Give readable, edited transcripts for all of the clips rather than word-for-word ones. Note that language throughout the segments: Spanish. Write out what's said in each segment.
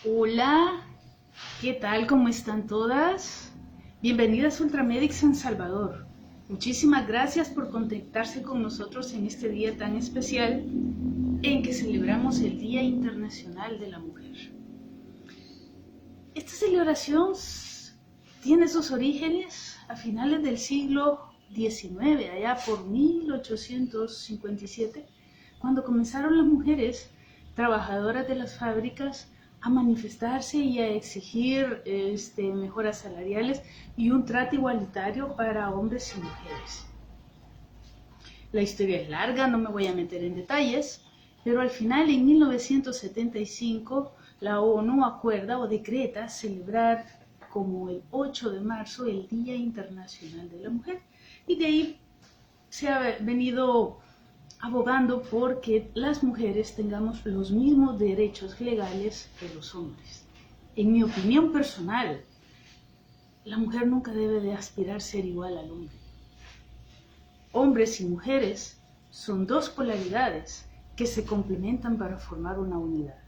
Hola, ¿qué tal? ¿Cómo están todas? Bienvenidas a Ultramedic San Salvador. Muchísimas gracias por contactarse con nosotros en este día tan especial en que celebramos el Día Internacional de la Mujer. Esta celebración tiene sus orígenes a finales del siglo XIX, allá por 1857, cuando comenzaron las mujeres trabajadoras de las fábricas a manifestarse y a exigir mejoras salariales y un trato igualitario para hombres y mujeres. La historia es larga, no me voy a meter en detalles, pero al final en 1975 la ONU acuerda o decreta celebrar como el 8 de marzo el Día Internacional de la Mujer, y de ahí se ha venido abogando por que las mujeres tengamos los mismos derechos legales que los hombres. En mi opinión personal, la mujer nunca debe de aspirar a ser igual al hombre. Hombres y mujeres son dos polaridades que se complementan para formar una unidad.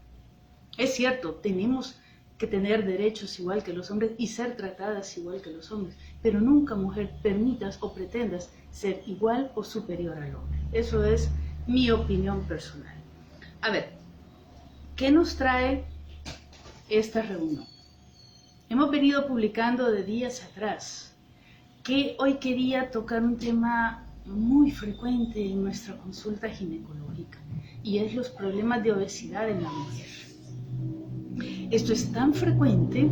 Es cierto, tenemos que tener derechos igual que los hombres y ser tratadas igual que los hombres, pero nunca, mujer, permitas o pretendas ser igual o superior al hombre. Eso es mi opinión personal. A ver, ¿qué nos trae esta reunión? Hemos venido publicando de días atrás que hoy quería tocar un tema muy frecuente en nuestra consulta ginecológica, y es los problemas de obesidad en la mujer. Esto es tan frecuente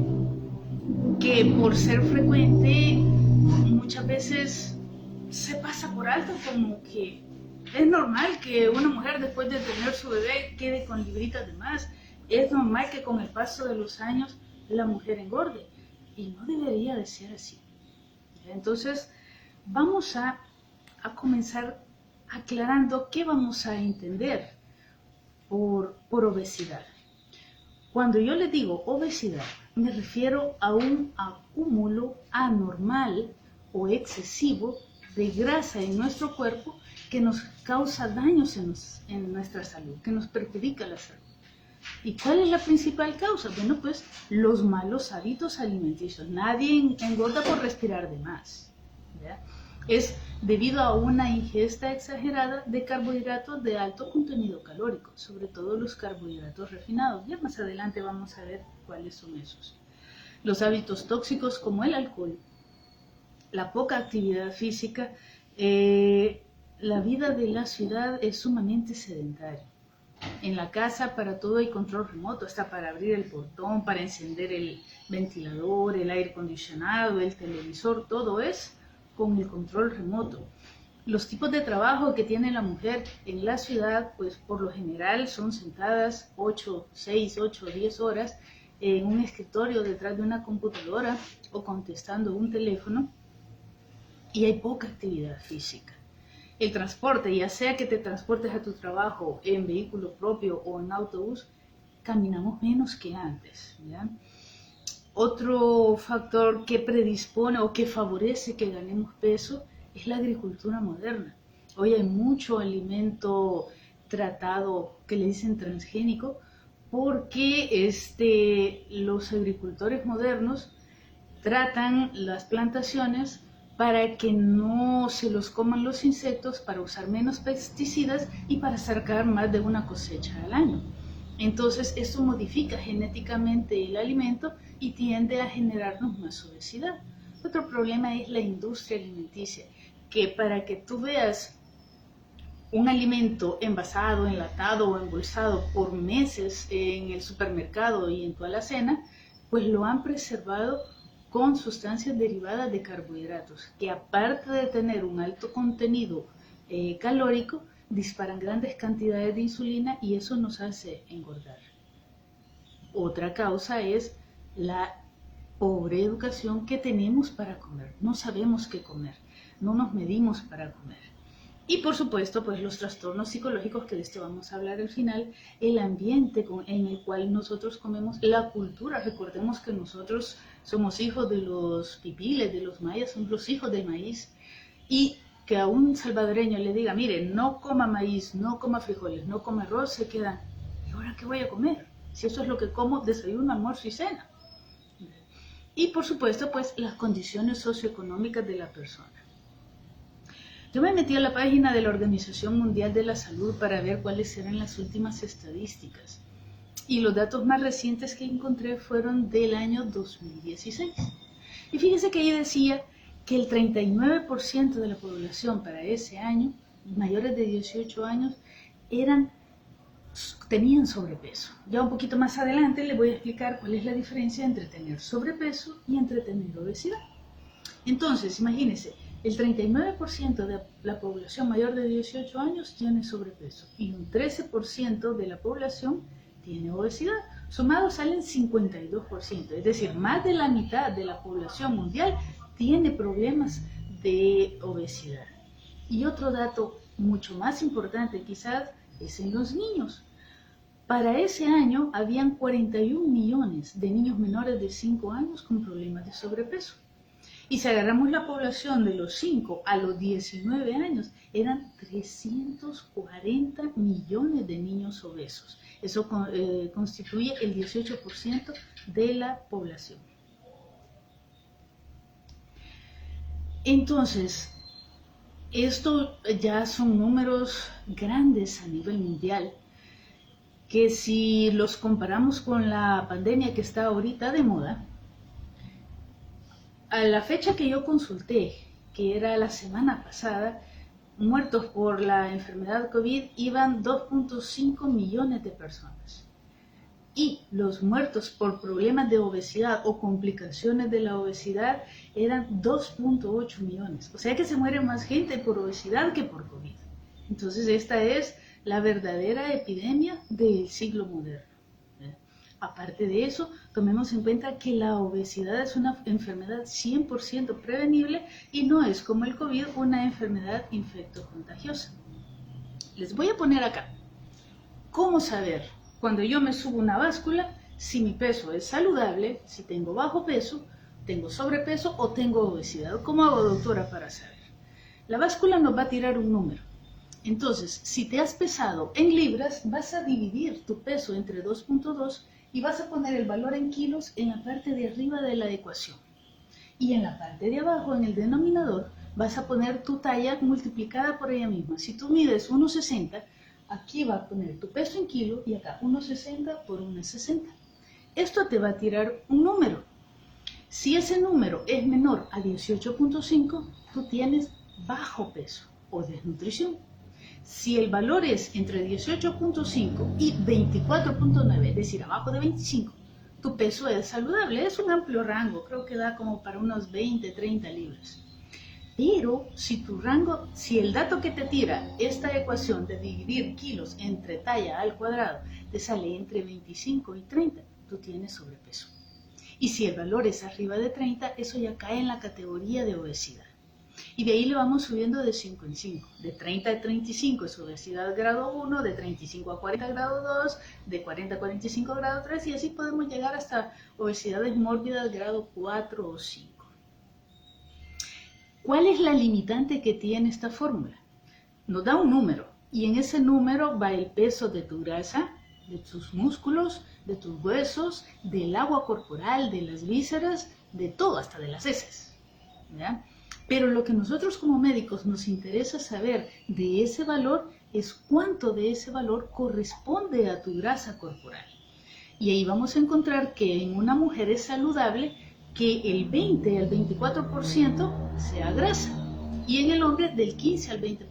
que por ser frecuente muchas veces se pasa por alto, como que es normal que una mujer después de tener su bebé quede con libritas de más. Es normal que con el paso de los años la mujer engorde, y no debería de ser así. Entonces vamos a comenzar aclarando qué vamos a entender por obesidad. Cuando yo le digo obesidad, me refiero a un acúmulo anormal o excesivo de grasa en nuestro cuerpo que nos causa daños en nuestra salud, que nos perjudica la salud. ¿Y cuál es la principal causa? Bueno, pues los malos hábitos alimenticios. Nadie engorda por respirar de más, ¿ya? Es debido a una ingesta exagerada de carbohidratos de alto contenido calórico, sobre todo los carbohidratos refinados. Ya más adelante vamos a ver cuáles son esos. Los hábitos tóxicos como el alcohol, la poca actividad física, la vida de la ciudad es sumamente sedentaria. En la casa para todo hay control remoto, hasta para abrir el portón, para encender el ventilador, el aire acondicionado, el televisor, todo es con el control remoto. Los tipos de trabajo que tiene la mujer en la ciudad, pues por lo general son sentadas 6, 8, 10 horas en un escritorio detrás de una computadora o contestando un teléfono, y hay poca actividad física. El transporte, ya sea que te transportes a tu trabajo en vehículo propio o en autobús, caminamos menos que antes, ¿ya? Otro factor que predispone o que favorece que ganemos peso es la agricultura moderna. Hoy hay mucho alimento tratado que le dicen transgénico, porque los agricultores modernos tratan las plantaciones para que no se los coman los insectos, para usar menos pesticidas y para sacar más de una cosecha al año. Entonces esto modifica genéticamente el alimento y tiende a generarnos más obesidad. Otro problema es la industria alimenticia, que para que tú veas un alimento envasado, enlatado o embolsado por meses en el supermercado y en tu alacena, pues lo han preservado con sustancias derivadas de carbohidratos, que aparte de tener un alto contenido calórico, disparan grandes cantidades de insulina y eso nos hace engordar. Otra causa es la pobre educación que tenemos para comer. No sabemos qué comer, no nos medimos para comer. Y por supuesto, pues los trastornos psicológicos, que de esto vamos a hablar al final, el ambiente en el cual nosotros comemos, la cultura. Recordemos que nosotros somos hijos de los pipiles, de los mayas, somos los hijos del maíz. Y que a un salvadoreño le diga, mire, no coma maíz, no coma frijoles, no coma arroz, se quedan, ¿y ahora qué voy a comer? Si eso es lo que como, desayuno, almuerzo y cena. Y por supuesto, pues las condiciones socioeconómicas de la persona. Yo me metí a la página de la Organización Mundial de la Salud para ver cuáles eran las últimas estadísticas. Y los datos más recientes que encontré fueron del año 2016. Y fíjese que ahí decía que el 39% de la población para ese año, mayores de 18 años, tenían sobrepeso. Ya un poquito más adelante les voy a explicar cuál es la diferencia entre tener sobrepeso y entre tener obesidad. Entonces, imagínense, el 39% de la población mayor de 18 años tiene sobrepeso y un 13% de la población tiene obesidad. Sumados salen 52%, es decir, más de la mitad de la población mundial tiene problemas de obesidad. Y otro dato mucho más importante quizás es en los niños. Para ese año habían 41 millones de niños menores de 5 años con problemas de sobrepeso. Y si agarramos la población de los 5 a los 19 años, eran 340 millones de niños obesos. Eso constituye el 18% de la población. Entonces, esto ya son números grandes a nivel mundial, que si los comparamos con la pandemia que está ahorita de moda, a la fecha que yo consulté, que era la semana pasada, muertos por la enfermedad COVID iban 2.5 millones de personas. Y los muertos por problemas de obesidad o complicaciones de la obesidad eran 2.8 millones. O sea que se muere más gente por obesidad que por COVID. Entonces esta es la verdadera epidemia del siglo moderno. Aparte de eso, tomemos en cuenta que la obesidad es una enfermedad 100% prevenible y no es como el COVID una enfermedad infectocontagiosa. Les voy a poner acá cómo saber cuando yo me subo una báscula si mi peso es saludable, si tengo bajo peso, tengo sobrepeso o tengo obesidad. ¿Cómo hago, doctora, para saber? La báscula nos va a tirar un número. Entonces, si te has pesado en libras, vas a dividir tu peso entre 2.2 y vas a poner el valor en kilos en la parte de arriba de la ecuación. Y en la parte de abajo, en el denominador, vas a poner tu talla multiplicada por ella misma. Si tú mides 1,60, aquí va a poner tu peso en kilo y acá 1,60 por 1,60. Esto te va a tirar un número. Si ese número es menor a 18.5, tú tienes bajo peso o desnutrición. Si el valor es entre 18.5 y 24.9, es decir, abajo de 25, tu peso es saludable. Es un amplio rango, creo que da como para unos 20, 30 libras. Pero si el dato que te tira esta ecuación de dividir kilos entre talla al cuadrado te sale entre 25 y 30, tú tienes sobrepeso. Y si el valor es arriba de 30, eso ya cae en la categoría de obesidad. Y de ahí le vamos subiendo de 5 en 5. De 30 a 35 es obesidad grado 1, de 35 a 40 grado 2, de 40 a 45 grado 3, y así podemos llegar hasta obesidades mórbidas grado 4 o 5. ¿Cuál es la limitante que tiene esta fórmula? Nos da un número, y en ese número va el peso de tu grasa, de tus músculos, de tus huesos, del agua corporal, de las vísceras, de todo, hasta de las heces, ¿ya? Pero lo que nosotros como médicos nos interesa saber de ese valor es cuánto de ese valor corresponde a tu grasa corporal. Y ahí vamos a encontrar que en una mujer es saludable que el 20 al 24% sea grasa y en el hombre del 15 al 20%.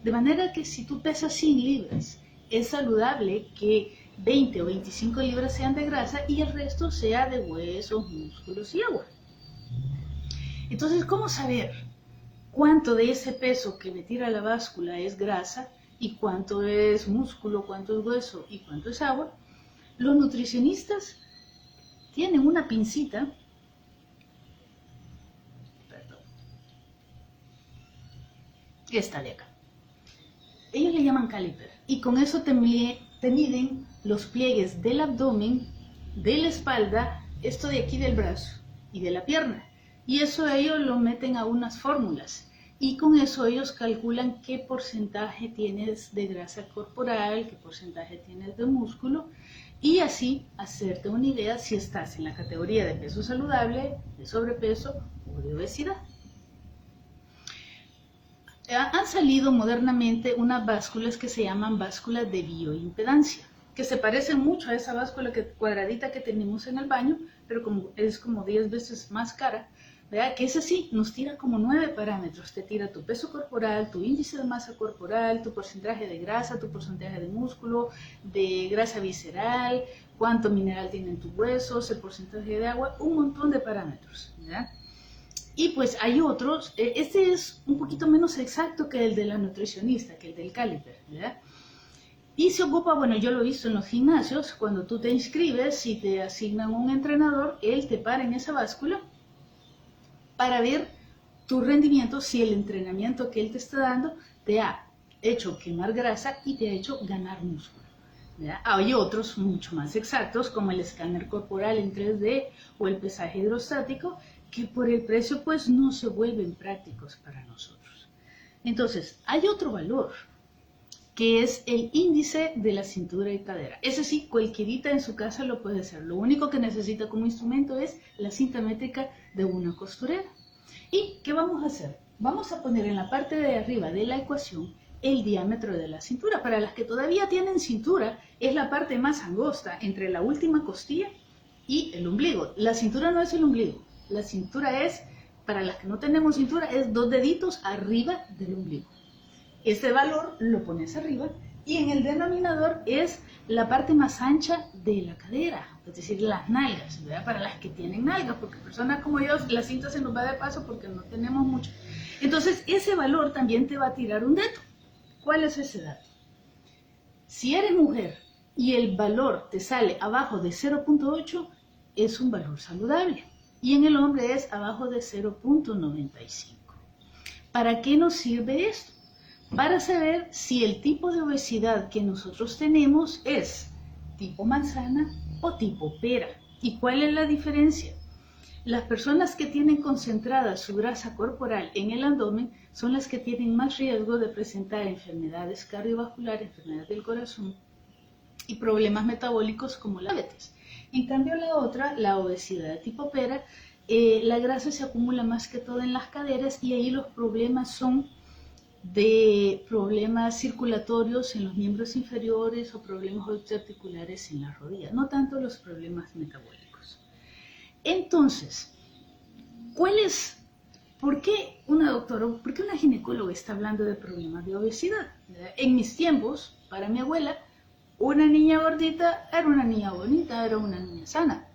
De manera que si tú pesas 100 libras, es saludable que 20 o 25 libras sean de grasa y el resto sea de huesos, músculos y agua. Entonces, ¿cómo saber cuánto de ese peso que me tira la báscula es grasa y cuánto es músculo, cuánto es hueso y cuánto es agua? Los nutricionistas tienen una pincita, esta de acá. Ellos le llaman caliper y con eso te miden los pliegues del abdomen, de la espalda, esto de aquí del brazo y de la pierna. Y eso ellos lo meten a unas fórmulas y con eso ellos calculan qué porcentaje tienes de grasa corporal, qué porcentaje tienes de músculo, y así hacerte una idea si estás en la categoría de peso saludable, de sobrepeso o de obesidad. Han salido modernamente unas básculas que se llaman básculas de bioimpedancia, que se parecen mucho a esa báscula cuadradita que tenemos en el baño, pero es como 10 veces más cara, ¿verdad? Que ese sí nos tira como 9 parámetros. Te tira tu peso corporal, tu índice de masa corporal, tu porcentaje de grasa, tu porcentaje de músculo, de grasa visceral, cuánto mineral tienen tus huesos, el porcentaje de agua, un montón de parámetros, ¿verdad? Y pues hay otros, este es un poquito menos exacto que el de la nutricionista, que el del caliper, ¿verdad? Y se ocupa, bueno, yo lo he visto en los gimnasios, cuando tú te inscribes y te asignan un entrenador, él te para en esa báscula para ver tu rendimiento, si el entrenamiento que él te está dando te ha hecho quemar grasa y te ha hecho ganar músculo, ¿verdad? Hay otros mucho más exactos, como el escáner corporal en 3D o el pesaje hidrostático, que por el precio pues no se vuelven prácticos para nosotros. Entonces, hay otro valor, que es el índice de la cintura y cadera. Ese sí, cualquierita en su casa lo puede hacer. Lo único que necesita como instrumento es la cinta métrica de una costurera. ¿Y qué vamos a hacer? Vamos a poner en la parte de arriba de la ecuación el diámetro de la cintura. Para las que todavía tienen cintura, es la parte más angosta entre la última costilla y el ombligo. La cintura no es el ombligo. La cintura es, para las que no tenemos cintura, es 2 deditos arriba del ombligo. Ese valor lo pones arriba y en el denominador es la parte más ancha de la cadera, es decir, las nalgas, ¿verdad? Para las que tienen nalgas, porque personas como yo, la cinta se nos va de paso porque no tenemos mucho. Entonces, ese valor también te va a tirar un dato. ¿Cuál es ese dato? Si eres mujer y el valor te sale abajo de 0.8, es un valor saludable. Y en el hombre es abajo de 0.95. ¿Para qué nos sirve esto? Para saber si el tipo de obesidad que nosotros tenemos es tipo manzana o tipo pera. ¿Y cuál es la diferencia? Las personas que tienen concentrada su grasa corporal en el abdomen son las que tienen más riesgo de presentar enfermedades cardiovasculares, enfermedades del corazón y problemas metabólicos como la diabetes. En cambio la otra, la obesidad tipo pera, la grasa se acumula más que todo en las caderas y ahí los problemas son de problemas circulatorios en los miembros inferiores o problemas articulares en las rodillas, no tanto los problemas metabólicos. Entonces, ¿por qué una ginecóloga está hablando de problemas de obesidad? En mis tiempos, para mi abuela, una niña gordita era una niña bonita, era una niña sana.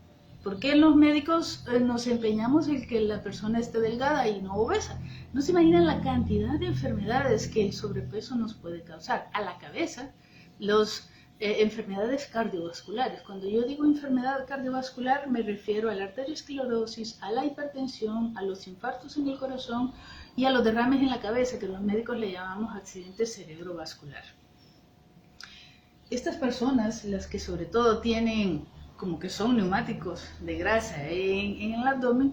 ¿Por qué los médicos nos empeñamos en que la persona esté delgada y no obesa? No se imaginan la cantidad de enfermedades que el sobrepeso nos puede causar. A la cabeza, las enfermedades cardiovasculares. Cuando yo digo enfermedad cardiovascular, me refiero a la arteriosclerosis, a la hipertensión, a los infartos en el corazón y a los derrames en la cabeza, que los médicos le llamamos accidente cerebrovascular. Estas personas, las que sobre todo tienen como que son neumáticos de grasa en el abdomen,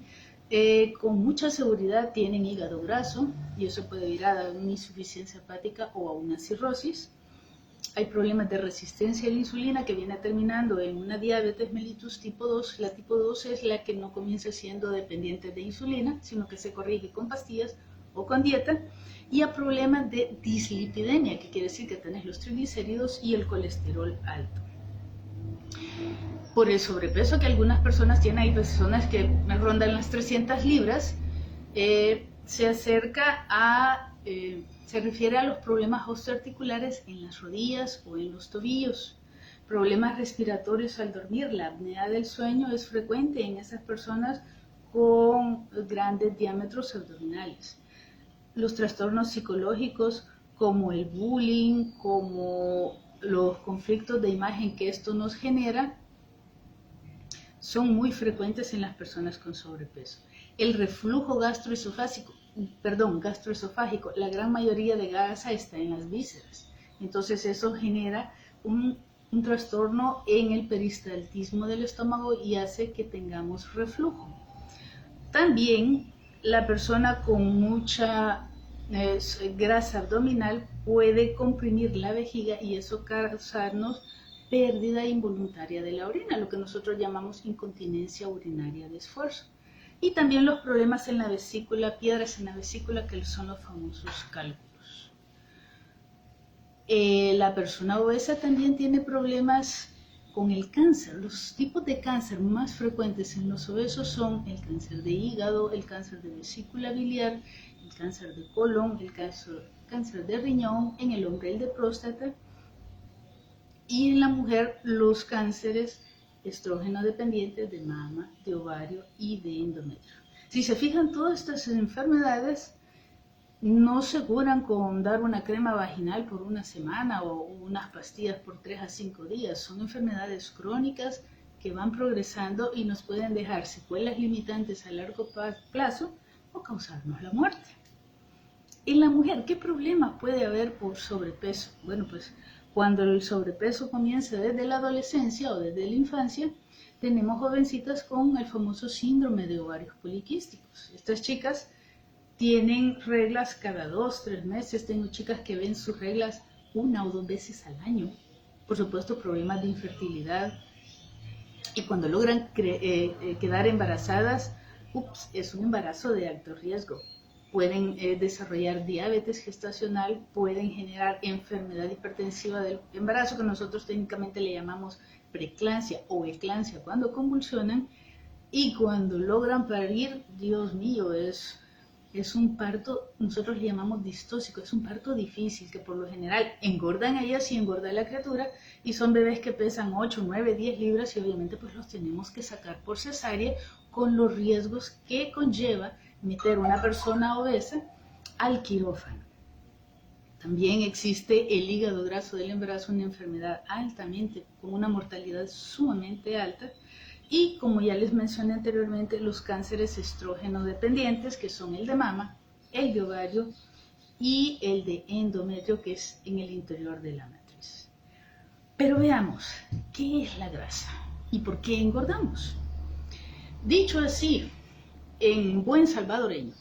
con mucha seguridad tienen hígado graso y eso puede ir a una insuficiencia hepática o a una cirrosis. Hay problemas de resistencia a la insulina que viene terminando en una diabetes mellitus tipo 2. La tipo 2 es la que no comienza siendo dependiente de insulina, sino que se corrige con pastillas o con dieta. Y a problemas de dislipidemia, que quiere decir que tenés los triglicéridos y el colesterol alto. Por el sobrepeso que algunas personas tienen, hay personas que rondan las 300 libras, se refiere a los problemas osteoarticulares en las rodillas o en los tobillos, problemas respiratorios al dormir. La apnea del sueño es frecuente en esas personas con grandes diámetros abdominales. Los trastornos psicológicos como el bullying, como los conflictos de imagen que esto nos genera, son muy frecuentes en las personas con sobrepeso. El reflujo gastroesofágico, la gran mayoría de grasa está en las vísceras. Entonces eso genera un trastorno en el peristaltismo del estómago y hace que tengamos reflujo. También la persona con mucha grasa abdominal puede comprimir la vejiga y eso causarnos pérdida involuntaria de la orina, lo que nosotros llamamos incontinencia urinaria de esfuerzo. Y también los problemas en la vesícula, piedras en la vesícula, que son los famosos cálculos. La persona obesa también tiene problemas con el cáncer. Los tipos de cáncer más frecuentes en los obesos son el cáncer de hígado, el cáncer de vesícula biliar, el cáncer de colon, el cáncer de riñón, en el hombre el de próstata y en la mujer los cánceres estrógeno dependientes de mama, de ovario y de endometrio. Si se fijan, todas estas enfermedades no se curan con dar una crema vaginal por una semana o unas pastillas por 3 a 5 días. Son enfermedades crónicas que van progresando y nos pueden dejar secuelas limitantes a largo plazo o causarnos la muerte. En la mujer, ¿qué problemas puede haber por sobrepeso? Bueno, pues cuando el sobrepeso comienza desde la adolescencia o desde la infancia, tenemos jovencitas con el famoso síndrome de ovarios poliquísticos. Estas chicas tienen reglas cada 2, 3 meses. Tengo chicas que ven sus reglas 1 o 2 veces al año. Por supuesto, problemas de infertilidad. Y cuando logran quedar embarazadas, es un embarazo de alto riesgo. Pueden desarrollar diabetes gestacional, pueden generar enfermedad hipertensiva del embarazo, que nosotros técnicamente le llamamos preeclampsia o eclampsia cuando convulsionan, y cuando logran parir, Dios mío, es un parto, nosotros le llamamos distóxico, es un parto difícil, que por lo general engordan a ellas y engorda la criatura, y son bebés que pesan 8, 9, 10 libras y obviamente pues los tenemos que sacar por cesárea con los riesgos que conlleva meter una persona obesa al quirófano. También existe el hígado graso del embarazo, una enfermedad altamente, con una mortalidad sumamente alta. Y como ya les mencioné anteriormente, los cánceres estrógeno dependientes, que son el de mama, el de ovario y el de endometrio, que es en el interior de la matriz. Pero veamos, ¿qué es la grasa? ¿Y por qué engordamos? Dicho así, en buen salvadoreño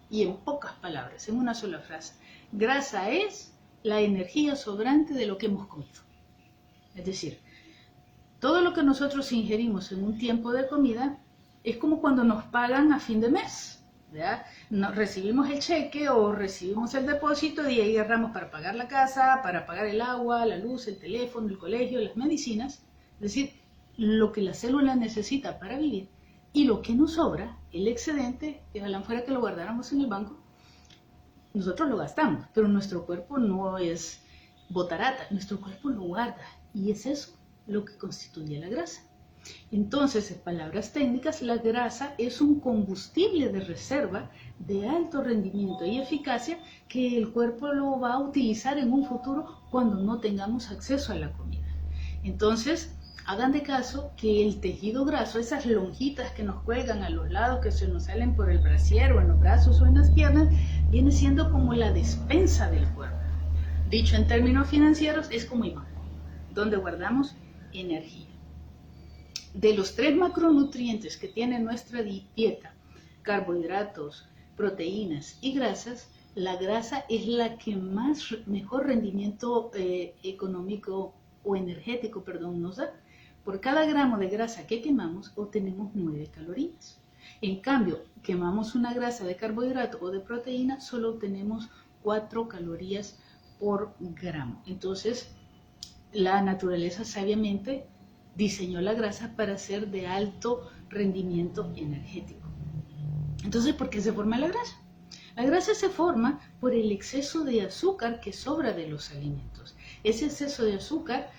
y en pocas palabras, en una sola frase, grasa es la energía sobrante de lo que hemos comido. Es decir, todo lo que nosotros ingerimos en un tiempo de comida es como cuando nos pagan a fin de mes, ¿verdad? Recibimos el cheque o recibimos el depósito y ahí agarramos para pagar la casa, para pagar el agua, la luz, el teléfono, el colegio, las medicinas. Es decir, lo que la célula necesita para vivir, y lo que nos sobra, el excedente, que ojalá fuera que lo guardáramos en el banco, nosotros lo gastamos, pero nuestro cuerpo no es botarata, nuestro cuerpo lo guarda, y es eso lo que constituye la grasa. Entonces, en palabras técnicas, la grasa es un combustible de reserva de alto rendimiento y eficacia que el cuerpo lo va a utilizar en un futuro cuando no tengamos acceso a la comida. Entonces, hagan de caso que el tejido graso, esas lonjitas que nos cuelgan a los lados, que se nos salen por el brasier o en los brazos o en las piernas, viene siendo como la despensa del cuerpo. Dicho en términos financieros, es como imán, donde guardamos energía. De los 3 macronutrientes que tiene nuestra dieta, carbohidratos, proteínas y grasas, la grasa es la que mejor rendimiento económico o energético, nos da. Por cada gramo de grasa que quemamos, obtenemos 9 calorías. En cambio, quemamos una grasa de carbohidrato o de proteína, solo obtenemos 4 calorías por gramo. Entonces, la naturaleza sabiamente diseñó la grasa para ser de alto rendimiento energético. Entonces, ¿por qué se forma la grasa? La grasa se forma por el exceso de azúcar que sobra de los alimentos. Ese exceso de azúcar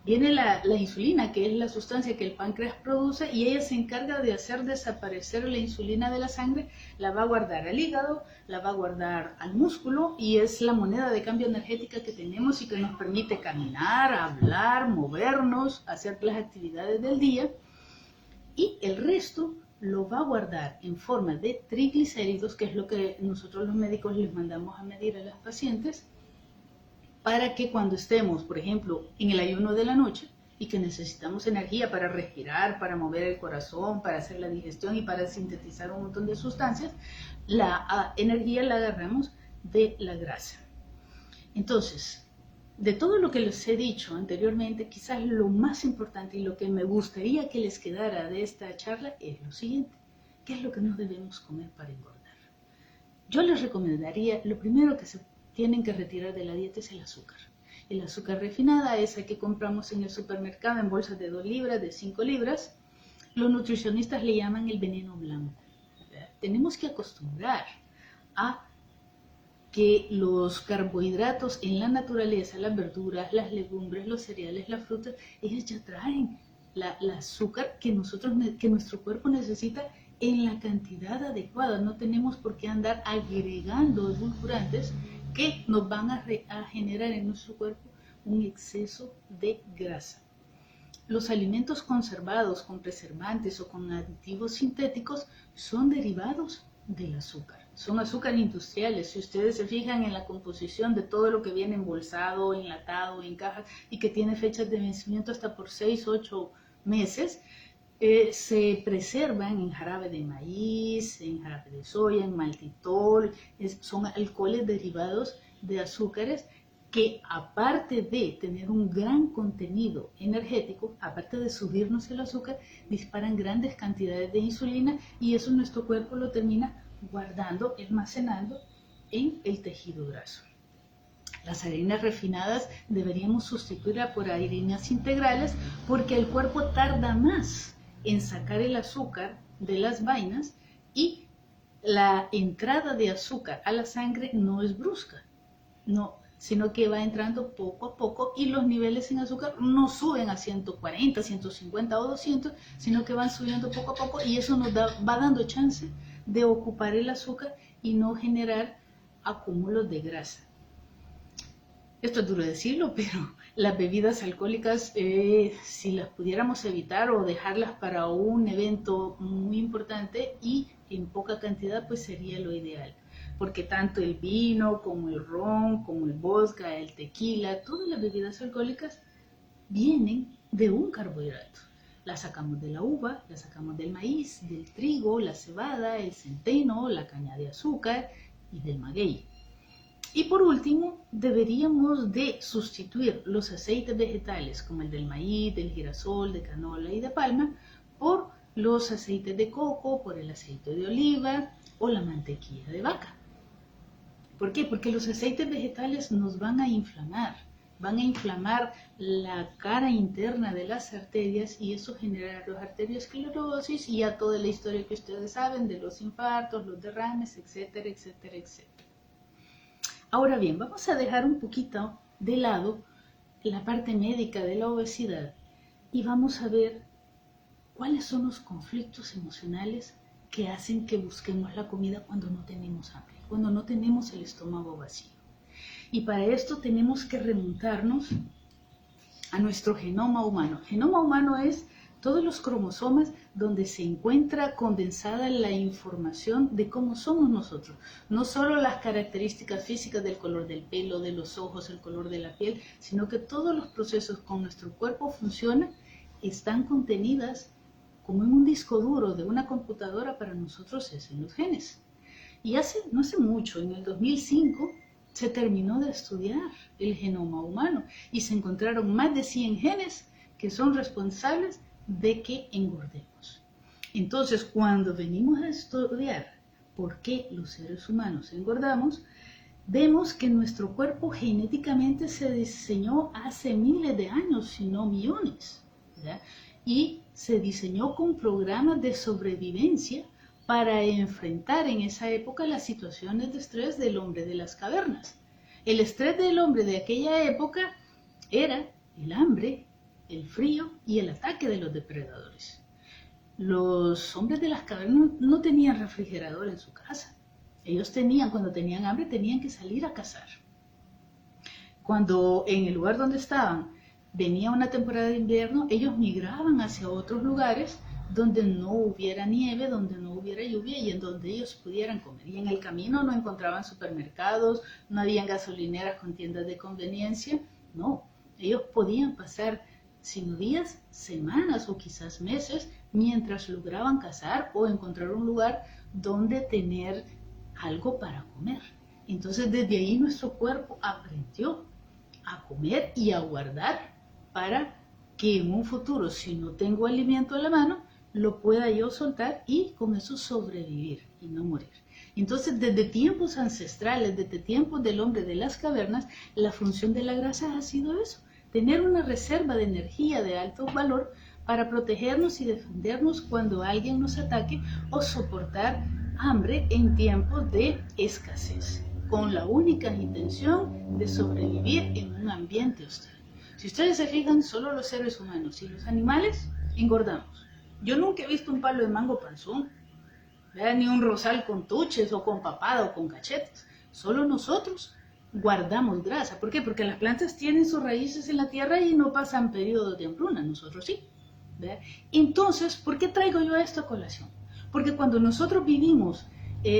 viene la insulina, que es la sustancia que el páncreas produce, y ella se encarga de hacer desaparecer la insulina de la sangre, la va a guardar al hígado, la va a guardar al músculo, y es la moneda de cambio energética que tenemos y que nos permite caminar, hablar, movernos, hacer las actividades del día, y el resto lo va a guardar en forma de triglicéridos, que es lo que nosotros los médicos les mandamos a medir a las pacientes, para que cuando estemos, por ejemplo, en el ayuno de la noche y que necesitamos energía para respirar, para mover el corazón, para hacer la digestión y para sintetizar un montón de sustancias, la energía la agarramos de la grasa. Entonces, de todo lo que les he dicho anteriormente, quizás lo más importante y lo que me gustaría que les quedara de esta charla es lo siguiente. ¿Qué es lo que no debemos comer para engordar? Yo les recomendaría, lo primero que se tienen que retirar de la dieta es el azúcar. El azúcar refinada, esa que compramos en el supermercado en bolsas de 2 libras, de 5 libras, los nutricionistas le llaman el veneno blanco. ¿Verdad? Tenemos que acostumbrar a que los carbohidratos en la naturaleza, las verduras, las legumbres, los cereales, las frutas, ellas ya traen la azúcar que nuestro cuerpo necesita en la cantidad adecuada. No tenemos por qué andar agregando edulcorantes que nos van a generar en nuestro cuerpo un exceso de grasa. Los alimentos conservados con preservantes o con aditivos sintéticos son derivados del azúcar. Son azúcares industriales. Si ustedes se fijan en la composición de todo lo que viene embolsado, enlatado, en cajas y que tiene fechas de vencimiento hasta por 6, 8 meses, se preservan en jarabe de maíz, en jarabe de soya, en maltitol. Son alcoholes derivados de azúcares que, aparte de tener un gran contenido energético, aparte de subirnos el azúcar, disparan grandes cantidades de insulina y eso nuestro cuerpo lo termina guardando, almacenando en el tejido graso. Las harinas refinadas deberíamos sustituirlas por harinas integrales porque el cuerpo tarda más en sacar el azúcar de las vainas y la entrada de azúcar a la sangre no es brusca, sino que va entrando poco a poco y los niveles en azúcar no suben a 140, 150 o 200, sino que van subiendo poco a poco y eso nos va dando chance de ocupar el azúcar y no generar acúmulos de grasa. Esto es duro decirlo, pero las bebidas alcohólicas, si las pudiéramos evitar o dejarlas para un evento muy importante y en poca cantidad, pues sería lo ideal. Porque tanto el vino, como el ron, como el vodka, el tequila, todas las bebidas alcohólicas vienen de un carbohidrato. Las sacamos de la uva, las sacamos del maíz, del trigo, la cebada, el centeno, la caña de azúcar y del maguey. Y por último, deberíamos de sustituir los aceites vegetales como el del maíz, del girasol, de canola y de palma por los aceites de coco, por el aceite de oliva o la mantequilla de vaca. ¿Por qué? Porque los aceites vegetales nos van a inflamar la cara interna de las arterias y eso genera la arteriosclerosis y ya toda la historia que ustedes saben de los infartos, los derrames, etcétera, etcétera, etcétera. Ahora bien, vamos a dejar un poquito de lado la parte médica de la obesidad y vamos a ver cuáles son los conflictos emocionales que hacen que busquemos la comida cuando no tenemos hambre, cuando no tenemos el estómago vacío. Y para esto tenemos que remontarnos a nuestro genoma humano. Genoma humano es todos los cromosomas donde se encuentra condensada la información de cómo somos nosotros. No solo las características físicas del color del pelo, de los ojos, el color de la piel, sino que todos los procesos con nuestro cuerpo funcionan, están contenidas como en un disco duro de una computadora. Para nosotros es en los genes. Y no hace mucho, en el 2005, se terminó de estudiar el genoma humano y se encontraron más de 100 genes que son responsables de que engordemos. Entonces, cuando venimos a estudiar por qué los seres humanos engordamos, vemos que nuestro cuerpo genéticamente se diseñó hace miles de años, si no millones, ¿verdad? Y se diseñó con programas de sobrevivencia para enfrentar en esa época las situaciones de estrés del hombre de las cavernas. El estrés del hombre de aquella época era el hambre, el frío y el ataque de los depredadores. Los hombres de las cavernas no tenían refrigerador en su casa. Ellos cuando tenían hambre, tenían que salir a cazar. Cuando en el lugar donde estaban venía una temporada de invierno, ellos migraban hacia otros lugares donde no hubiera nieve, donde no hubiera lluvia y en donde ellos pudieran comer. Y en el camino no encontraban supermercados, no habían gasolineras con tiendas de conveniencia. No, ellos podían pasar sino días, semanas o quizás meses mientras lograban cazar o encontrar un lugar donde tener algo para comer. Entonces desde ahí nuestro cuerpo aprendió a comer y a guardar para que en un futuro, si no tengo alimento a la mano, lo pueda yo soltar y con eso sobrevivir y no morir. Entonces, desde tiempos ancestrales, desde tiempos del hombre de las cavernas, la función de la grasa ha sido eso, tener una reserva de energía de alto valor para protegernos y defendernos cuando alguien nos ataque o soportar hambre en tiempos de escasez, con la única intención de sobrevivir en un ambiente hostil. Si ustedes se fijan, solo los seres humanos y los animales engordamos. Yo nunca he visto un palo de mango panzón, ¿verdad? Ni un rosal con tuches o con papada o con cachetes. Solo nosotros guardamos grasa. ¿Por qué? Porque las plantas tienen sus raíces en la tierra y no pasan periodos de hambruna, nosotros sí, ¿verdad? Entonces, ¿por qué traigo yo esto a colación? Porque cuando nosotros vivimos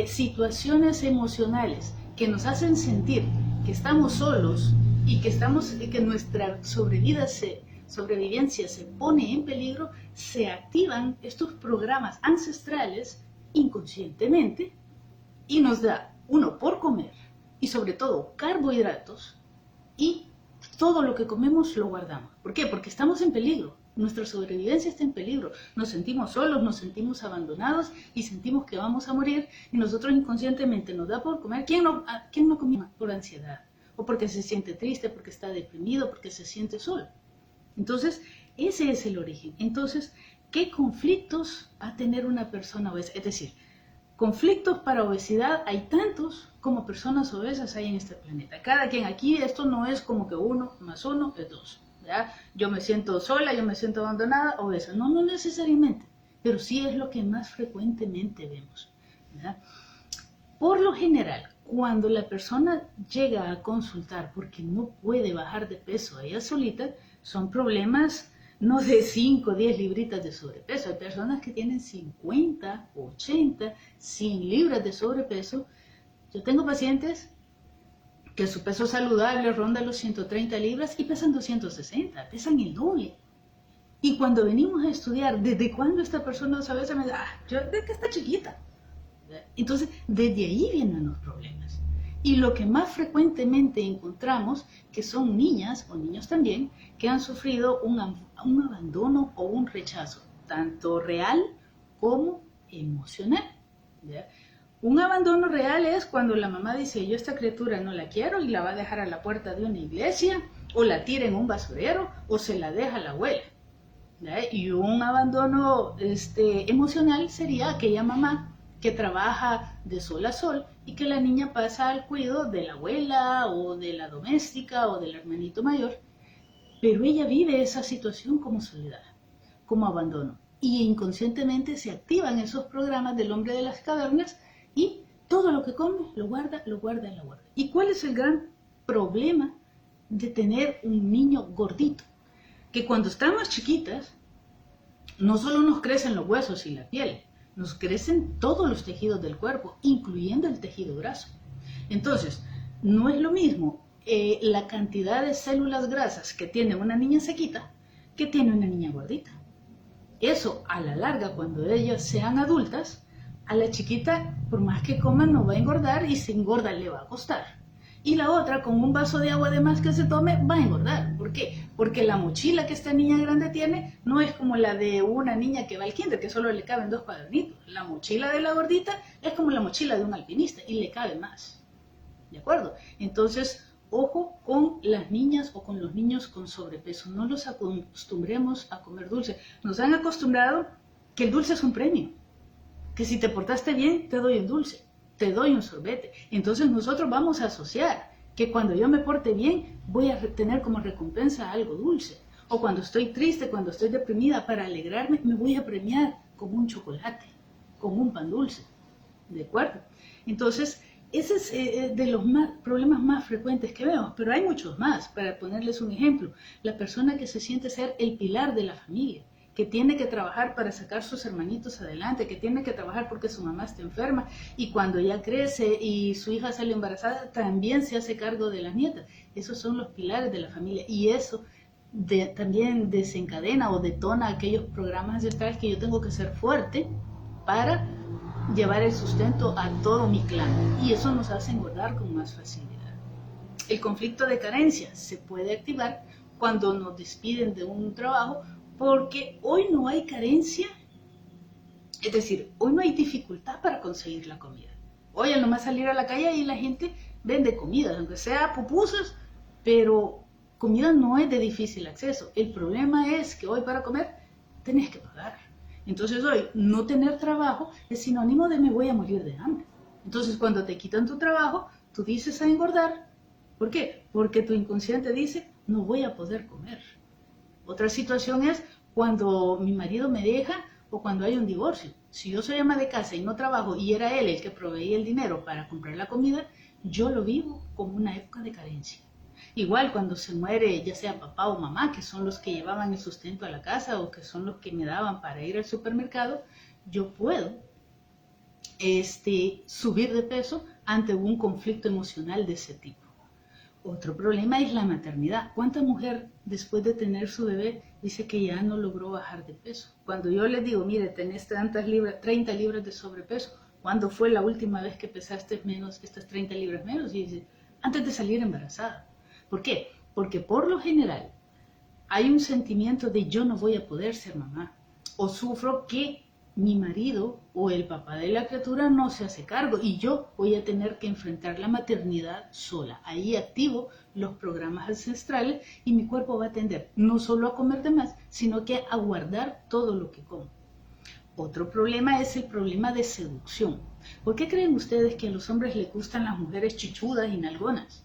situaciones emocionales que nos hacen sentir que estamos solos y que nuestra sobrevivencia se pone en peligro, se activan estos programas ancestrales inconscientemente y nos da uno por comer y sobre todo carbohidratos, y todo lo que comemos lo guardamos. ¿Por qué? Porque estamos en peligro. Nuestra sobrevivencia está en peligro. Nos sentimos solos, nos sentimos abandonados y sentimos que vamos a morir, y nosotros inconscientemente nos da por comer. ¿Quién no come por ansiedad? O porque se siente triste, porque está deprimido, porque se siente solo. Entonces, ese es el origen. Entonces, ¿qué conflictos va a tener una persona obesa? Es decir, conflictos para obesidad hay tantos como personas obesas hay en este planeta. Cada quien aquí, esto no es como que 1 más 1 es 2. ¿Ya? Yo me siento sola, yo me siento abandonada, obesa. No, no necesariamente, pero sí es lo que más frecuentemente vemos, ¿ya? Por lo general, cuando la persona llega a consultar porque no puede bajar de peso ella solita, son problemas no de 5 o 10 libritas de sobrepeso. Hay personas que tienen 50, 80, 100 libras de sobrepeso. Yo tengo pacientes que su peso saludable ronda los 130 libras y pesan 260, pesan el doble. Y cuando venimos a estudiar desde cuándo esta persona obesa, me dice, yo desde que está chiquita. Entonces, desde ahí vienen los problemas. Y lo que más frecuentemente encontramos, que son niñas o niños también, que han sufrido un abandono o un rechazo, tanto real como emocional, ¿ya? Un abandono real es cuando la mamá dice, yo esta criatura no la quiero, y la va a dejar a la puerta de una iglesia, o la tira en un basurero, o se la deja a la abuela, ¿ya? Y un abandono emocional sería aquella mamá que trabaja de sol a sol y que la niña pasa al cuidado de la abuela o de la doméstica o del hermanito mayor, pero ella vive esa situación como soledad, como abandono, y inconscientemente se activan esos programas del hombre de las cavernas y todo lo que come lo guarda, lo guarda y lo guarda. ¿Y cuál es el gran problema de tener un niño gordito? Que cuando estamos chiquitas no solo nos crecen los huesos y la piel, nos crecen todos los tejidos del cuerpo, incluyendo el tejido graso. Entonces, no es lo mismo la cantidad de células grasas que tiene una niña sequita que tiene una niña gordita. Eso, a la larga, cuando ellas sean adultas, a la chiquita, por más que coma, no va a engordar, y si engorda le va a costar. Y la otra, con un vaso de agua de más que se tome, va a engordar. ¿Por qué? Porque la mochila que esta niña grande tiene no es como la de una niña que va al kinder, que solo le caben 2 cuadernitos. La mochila de la gordita es como la mochila de un alpinista y le cabe más. ¿De acuerdo? Entonces, ojo con las niñas o con los niños con sobrepeso. No los acostumbremos a comer dulce. Nos han acostumbrado que el dulce es un premio. Que si te portaste bien, te doy un dulce, te doy un sorbete. Entonces nosotros vamos a asociar que cuando yo me porte bien, voy a tener como recompensa algo dulce. O cuando estoy triste, cuando estoy deprimida, para alegrarme, me voy a premiar con un chocolate, con un pan dulce. ¿De acuerdo? Entonces, ese es de los problemas más frecuentes que vemos, pero hay muchos más. Para ponerles un ejemplo, la persona que se siente ser el pilar de la familia, que tiene que trabajar para sacar sus hermanitos adelante, que tiene que trabajar porque su mamá está enferma, y cuando ya crece y su hija sale embarazada, también se hace cargo de las nietas. Esos son los pilares de la familia, y eso también desencadena o detona aquellos programas ancestrales que yo tengo que ser fuerte para llevar el sustento a todo mi clan y eso nos hace engordar con más facilidad. El conflicto de carencia se puede activar cuando nos despiden de un trabajo porque hoy no hay carencia, es decir, hoy no hay dificultad para conseguir la comida. Hoy al nomás salir a la calle y la gente vende comida, aunque sea pupusas, pero comida no es de difícil acceso. El problema es que hoy para comer tenés que pagar. Entonces hoy no tener trabajo es sinónimo de me voy a morir de hambre. Entonces cuando te quitan tu trabajo, tú dices a engordar. ¿Por qué? Porque tu inconsciente dice no voy a poder comer. Otra situación es cuando mi marido me deja o cuando hay un divorcio. Si yo soy ama de casa y no trabajo y era él el que proveía el dinero para comprar la comida, yo lo vivo como una época de carencia. Igual cuando se muere ya sea papá o mamá, que son los que llevaban el sustento a la casa o que son los que me daban para ir al supermercado, yo puedo subir de peso ante un conflicto emocional de ese tipo. Otro problema es la maternidad. ¿Cuánta mujer después de tener su bebé dice que ya no logró bajar de peso? Cuando yo les digo, mire, tenés tantas libras, 30 libras de sobrepeso, ¿cuándo fue la última vez que pesaste menos, estas 30 libras menos? Y dice, antes de salir embarazada. ¿Por qué? Porque por lo general hay un sentimiento de yo no voy a poder ser mamá. O sufro que mi marido o el papá de la criatura no se hace cargo y yo voy a tener que enfrentar la maternidad sola. Ahí activo los programas ancestrales y mi cuerpo va a tender no solo a comer de más, sino que a guardar todo lo que como. Otro problema es el problema de seducción. ¿Por qué creen ustedes que a los hombres les gustan las mujeres chichudas y nalgonas?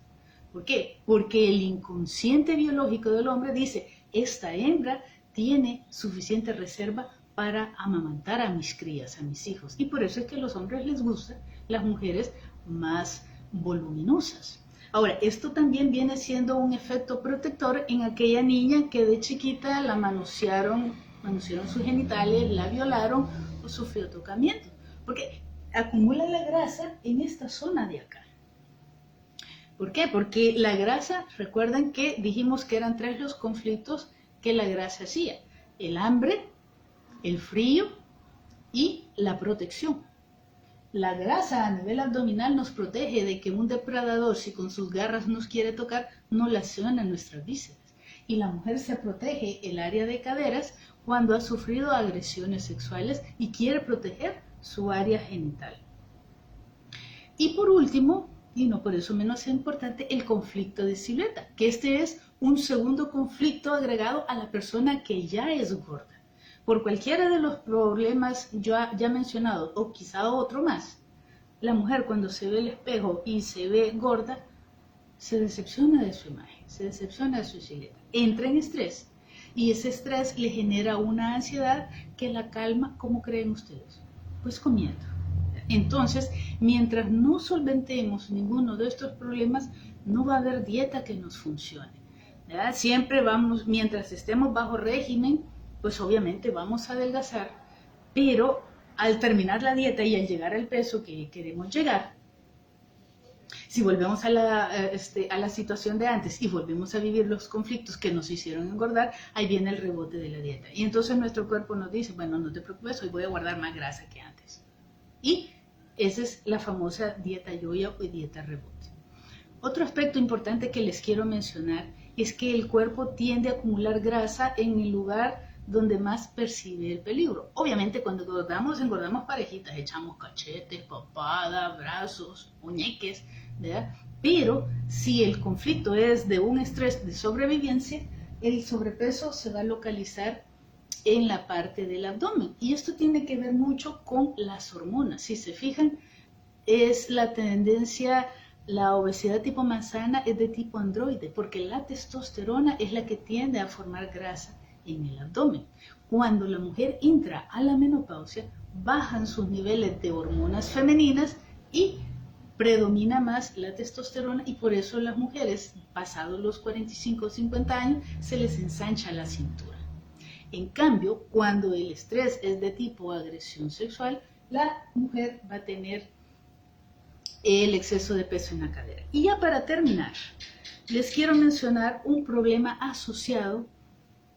¿Por qué? Porque el inconsciente biológico del hombre dice, esta hembra tiene suficiente reserva para amamantar a mis crías, a mis hijos. Y por eso es que a los hombres les gustan las mujeres más voluminosas. Ahora, esto también viene siendo un efecto protector en aquella niña que de chiquita la manosearon sus genitales, la violaron o sufrió tocamiento. Porque acumula la grasa en esta zona de acá. ¿Por qué? Porque la grasa, recuerden que dijimos que eran 3 los conflictos que la grasa hacía. El hambre, el frío y la protección. La grasa a nivel abdominal nos protege de que un depredador, si con sus garras nos quiere tocar, no lesiona nuestras vísceras. Y la mujer se protege el área de caderas cuando ha sufrido agresiones sexuales y quiere proteger su área genital. Y por último, y no por eso menos importante, el conflicto de silueta, que este es un segundo conflicto agregado a la persona que ya es gorda. Por cualquiera de los problemas ya mencionados, o quizá otro más, la mujer cuando se ve al espejo y se ve gorda, se decepciona de su imagen, se decepciona de su silueta, entra en estrés y ese estrés le genera una ansiedad que la calma. ¿Cómo creen ustedes? Pues comiendo. Entonces, mientras no solventemos ninguno de estos problemas, no va a haber dieta que nos funcione, ¿verdad? Siempre vamos, mientras estemos bajo régimen, pues obviamente vamos a adelgazar, pero al terminar la dieta y al llegar al peso que queremos llegar, si volvemos a la situación de antes y volvemos a vivir los conflictos que nos hicieron engordar, ahí viene el rebote de la dieta. Y entonces nuestro cuerpo nos dice, bueno, no te preocupes, hoy voy a guardar más grasa que antes. Y esa es la famosa dieta yo-yo o dieta rebote. Otro aspecto importante que les quiero mencionar es que el cuerpo tiende a acumular grasa en el lugar donde más percibe el peligro. Obviamente cuando engordamos parejitas, echamos cachetes, papada, brazos, muñeques, ¿verdad? Pero si el conflicto es de un estrés de sobrevivencia, el sobrepeso se va a localizar en la parte del abdomen. Y esto tiene que ver mucho con las hormonas. Si se fijan, es la tendencia, la obesidad tipo manzana es de tipo androide, porque la testosterona es la que tiende a formar grasa en el abdomen. Cuando la mujer entra a la menopausia, bajan sus niveles de hormonas femeninas y predomina más la testosterona y por eso las mujeres, pasados los 45 o 50 años, se les ensancha la cintura. En cambio, cuando el estrés es de tipo agresión sexual, la mujer va a tener el exceso de peso en la cadera. Y ya para terminar, les quiero mencionar un problema asociado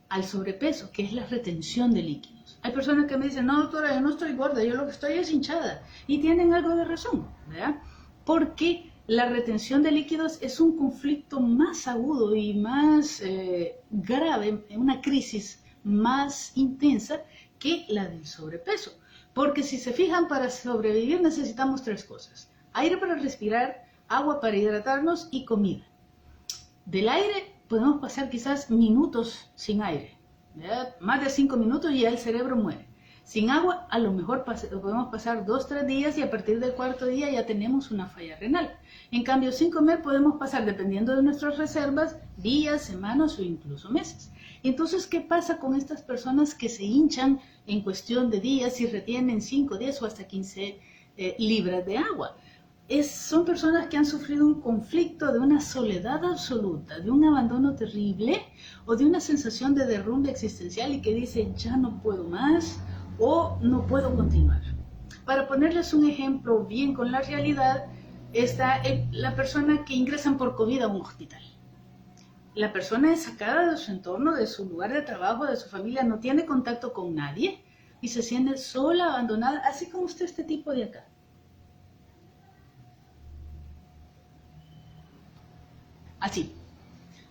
al sobrepeso, que es la retención de líquidos. Hay personas que me dicen, no doctora, yo no estoy gorda, yo lo que estoy es hinchada. Y tienen algo de razón, ¿verdad? Porque la retención de líquidos es un conflicto más agudo y más grave, una crisis más intensa que la del sobrepeso. Porque si se fijan, para sobrevivir necesitamos 3 cosas. Aire para respirar, agua para hidratarnos y comida. Del aire podemos pasar quizás minutos sin aire, ¿verdad? Más de 5 minutos y ya el cerebro muere. Sin agua a lo mejor podemos pasar 2-3 días y a partir del 4.º día ya tenemos una falla renal. En cambio, sin comer podemos pasar, dependiendo de nuestras reservas, días, semanas o incluso meses. Entonces, ¿qué pasa con estas personas que se hinchan en cuestión de días y retienen 5, 10 o hasta 15 libras de agua? Son personas que han sufrido un conflicto de una soledad absoluta, de un abandono terrible o de una sensación de derrumbe existencial y que dicen ya no puedo más o no puedo continuar. Para ponerles un ejemplo bien con la realidad, está la persona que ingresan por COVID a un hospital. La persona es sacada de su entorno, de su lugar de trabajo, de su familia, no tiene contacto con nadie y se siente sola, abandonada, así como usted, este tipo de acá.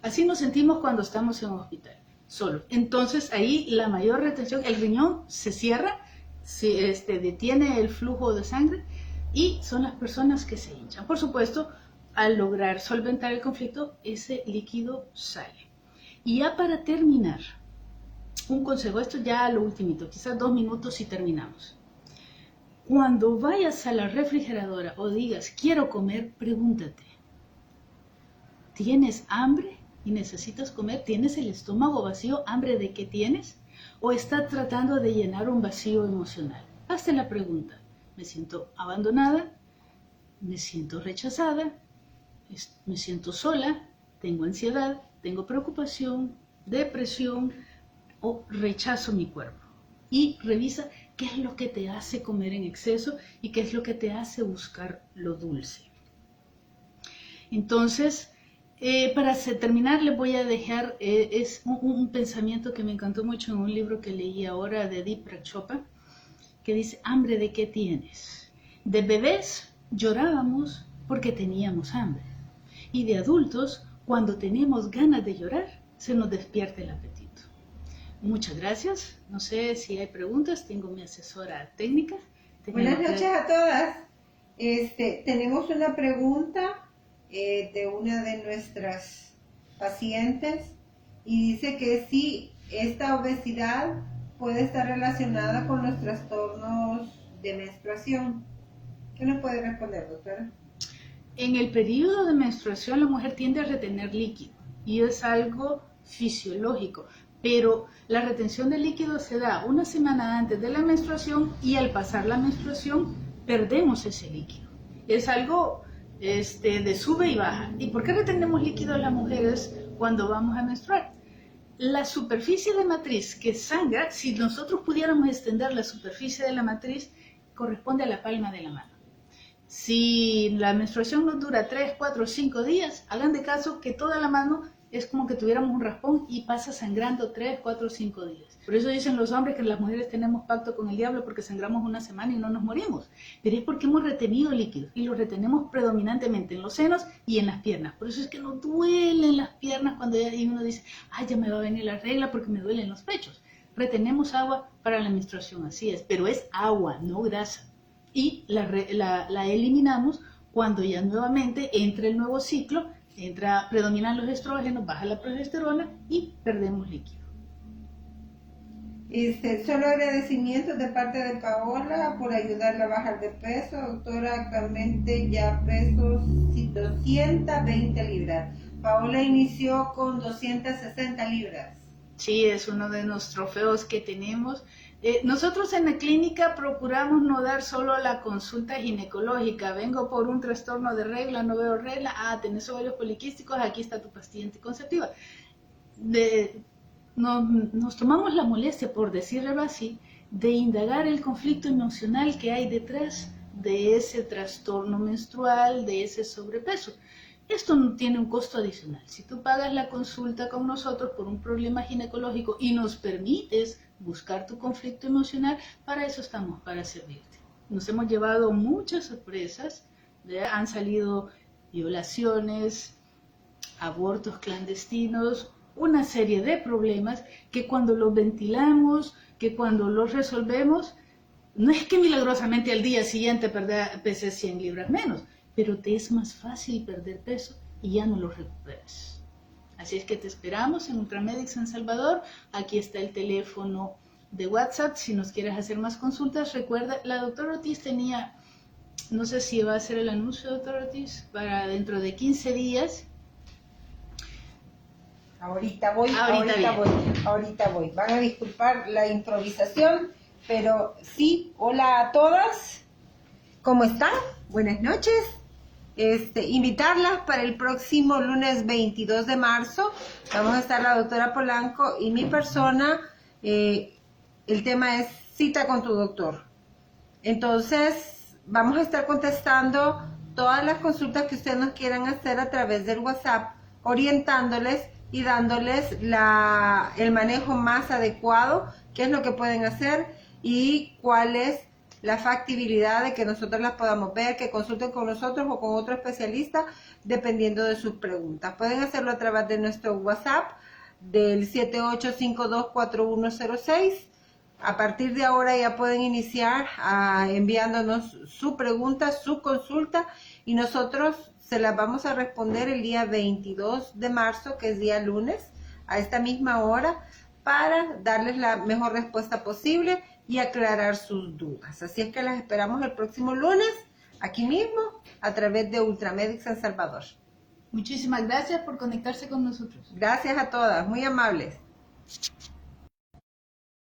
Así nos sentimos cuando estamos en un hospital, solo. Entonces ahí la mayor retención, el riñón se cierra, se detiene el flujo de sangre y son las personas que se hinchan. Por supuesto, al lograr solventar el conflicto, ese líquido sale. Y ya para terminar, un consejo, esto ya lo ultimito, quizás 2 minutos y terminamos. Cuando vayas a la refrigeradora o digas quiero comer, pregúntate, ¿tienes hambre y necesitas comer? ¿Tienes el estómago vacío? ¿Hambre de qué tienes? ¿O estás tratando de llenar un vacío emocional? Hazte la pregunta. ¿Me siento abandonada? ¿Me siento rechazada? ¿Me siento sola? ¿Tengo ansiedad? ¿Tengo preocupación? ¿Depresión? ¿O rechazo mi cuerpo? Y revisa qué es lo que te hace comer en exceso y qué es lo que te hace buscar lo dulce. Entonces, para terminar, les voy a dejar un pensamiento que me encantó mucho en un libro que leí ahora de Deepak Chopra, que dice, ¿hambre de qué tienes? De bebés llorábamos porque teníamos hambre. Y de adultos, cuando tenemos ganas de llorar, se nos despierta el apetito. Muchas gracias. No sé si hay preguntas. Tengo mi asesora técnica. Buenas noches a todas. Tenemos una pregunta de una de nuestras pacientes y dice que si esta obesidad puede estar relacionada con los trastornos de menstruación. ¿Qué nos puede responder, doctora? En el periodo de menstruación la mujer tiende a retener líquido y es algo fisiológico, pero la retención de líquido se da una semana antes de la menstruación y al pasar la menstruación perdemos ese líquido. Es algo de sube y baja. ¿Y por qué retenemos líquido las mujeres cuando vamos a menstruar? La superficie de matriz que sangra, si nosotros pudiéramos extender la superficie de la matriz, corresponde a la palma de la mano. Si la menstruación nos dura 3, 4, 5 días, hagan de caso que toda la mano es como que tuviéramos un raspón y pasa sangrando 3, 4, 5 días. Por eso dicen los hombres que las mujeres tenemos pacto con el diablo porque sangramos una semana y no nos morimos. Pero es porque hemos retenido líquidos y lo retenemos predominantemente en los senos y en las piernas. Por eso es que nos duelen las piernas cuando uno dice, ay, ya me va a venir la regla porque me duelen los pechos. Retenemos agua para la menstruación, así es, pero es agua, no grasa. Y la eliminamos cuando ya nuevamente entra el nuevo ciclo, predominan los estrógenos, baja la progesterona y perdemos líquido. Solo agradecimientos de parte de Paola por ayudarla a bajar de peso. Doctora, actualmente ya peso 220 libras. Paola inició con 260 libras. Sí, es uno de los trofeos que tenemos. Nosotros en la clínica procuramos no dar solo la consulta ginecológica. Vengo por un trastorno de regla, no veo regla. Tenés ovarios poliquísticos, aquí está tu pastilla anticonceptiva. Nos tomamos la molestia, por decirlo así, de indagar el conflicto emocional que hay detrás de ese trastorno menstrual, de ese sobrepeso. Esto no tiene un costo adicional. Si tú pagas la consulta con nosotros por un problema ginecológico y nos permites buscar tu conflicto emocional. Para eso estamos, para servirte. Nos hemos llevado muchas sorpresas, ¿ya? Han salido violaciones, abortos clandestinos, una serie de problemas que cuando los ventilamos, que cuando los resolvemos, no es que milagrosamente al día siguiente peses 100 libras menos, pero te es más fácil perder peso y ya no lo recuperas. Así es que te esperamos en Ultramedic San Salvador. Aquí está el teléfono de WhatsApp si nos quieres hacer más consultas. Recuerda, la doctora Ortiz tenía, no sé si va a hacer el anuncio, doctora Ortiz, para dentro de 15 días. Ahorita voy. Van a disculpar la improvisación, pero sí, hola a todas. ¿Cómo están? Buenas noches. Invitarlas para el próximo lunes 22 de marzo. Vamos a estar la doctora Polanco y mi persona. El tema es cita con tu doctor. Entonces, vamos a estar contestando todas las consultas que ustedes nos quieran hacer a través del WhatsApp, orientándoles y dándoles el manejo más adecuado, qué es lo que pueden hacer y cuál es la factibilidad de que nosotros las podamos ver, que consulten con nosotros o con otro especialista, dependiendo de sus preguntas. Pueden hacerlo a través de nuestro WhatsApp del 78524106. A partir de ahora ya pueden iniciar enviándonos su pregunta, su consulta, y nosotros se las vamos a responder el día 22 de marzo, que es día lunes, a esta misma hora, para darles la mejor respuesta posible y aclarar sus dudas. Así es que las esperamos el próximo lunes, aquí mismo, a través de Ultramedic San Salvador. Muchísimas gracias por conectarse con nosotros. Gracias a todas, muy amables.